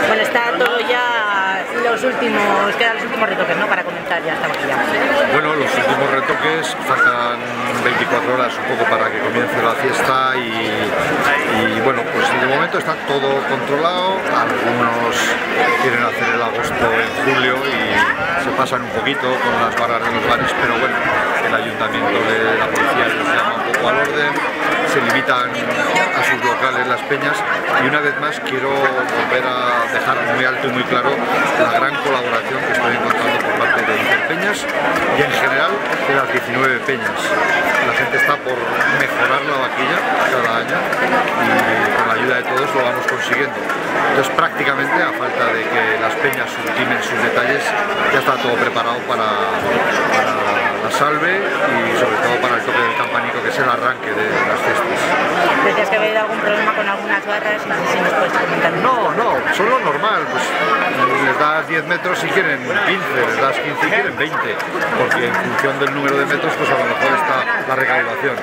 Bueno, está todo ya quedan los últimos retoques, ¿no? Para comenzar ya esta vaquilla. Bueno, los últimos retoques, faltan 24 horas un poco para que comience la fiesta y bueno, pues de momento está todo controlado. Algunos quieren hacer el agosto en julio y se pasan un poquito con las barras de los bares, pero bueno, el ayuntamiento de la policía les llama un poco al orden, se limitan a sus locales las peñas y una vez más quiero volver a dejar muy alto y muy claro la gran colaboración que estoy encontrando por parte de Interpeñas y en general de las 19 peñas. La gente está por mejorar la vaquilla cada año y con la ayuda de todos lo vamos consiguiendo. Entonces prácticamente a falta de que las peñas ultimen sus detalles ya está todo preparado para la salve y sobre todo para el toque del campanico, que es el arranque de las fiestas. Decías que había habido algún problema con algunas barras, no sé si nos puedes comentar. No, solo normal, pues les das 10 metros si quieren 15, les das 15 y quieren 20, porque en función del número de metros pues a lo mejor está la recalibración.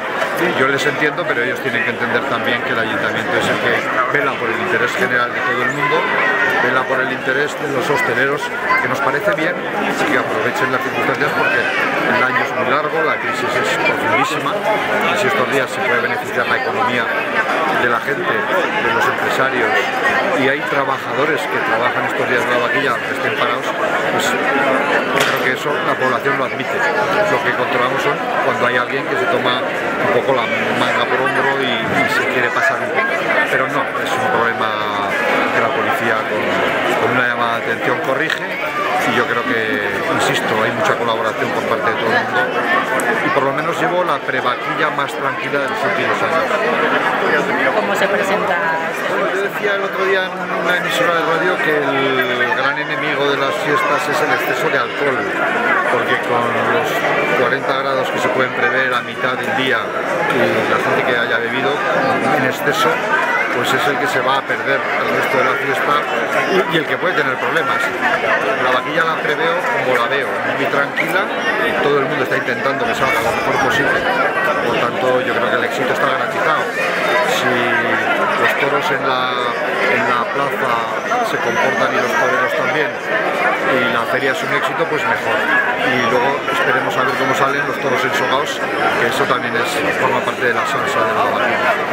Yo les entiendo, pero ellos tienen que entender también que el ayuntamiento es el que vela por el interés general de todo el mundo, vela por el interés de los hosteleros, que nos parece bien que aprovechen las circunstancias porque el año es muy largo, la crisis es profundísima y si estos días se puede beneficiar la economía de la gente, de los empresarios y hay trabajadores que trabajan estos días de la vaquilla aunque estén parados, pues yo creo que eso la población lo admite. Lo que controlamos son cuando hay alguien que se toma un poco la manga por hombro y se quiere pasar un poco, pero no, es un problema que la policía con una llamada de atención corrige y yo creo que, insisto, hay mucha colaboración por parte de todo el mundo y por lo menos llevo la prevaquilla más tranquila de los últimos años. ¿Cómo se presenta? Yo decía el otro día en una emisora de radio que el gran enemigo de las fiestas es el exceso de alcohol, porque con los 40 grados que se pueden prever a mitad del día y la gente que haya bebido en exceso pues es el que se va a perder el resto de la fiesta y el que puede tener problemas. La vaquilla la preveo como la veo, muy tranquila, todo el mundo está intentando que salga lo mejor posible, por tanto yo creo que el éxito está garantizado. Si los toros en la plaza se comportan y los toreros también y la feria es un éxito, pues mejor. Y luego esperemos a ver cómo salen los toros ensogados, que eso también forma parte de la salsa de la vaquilla.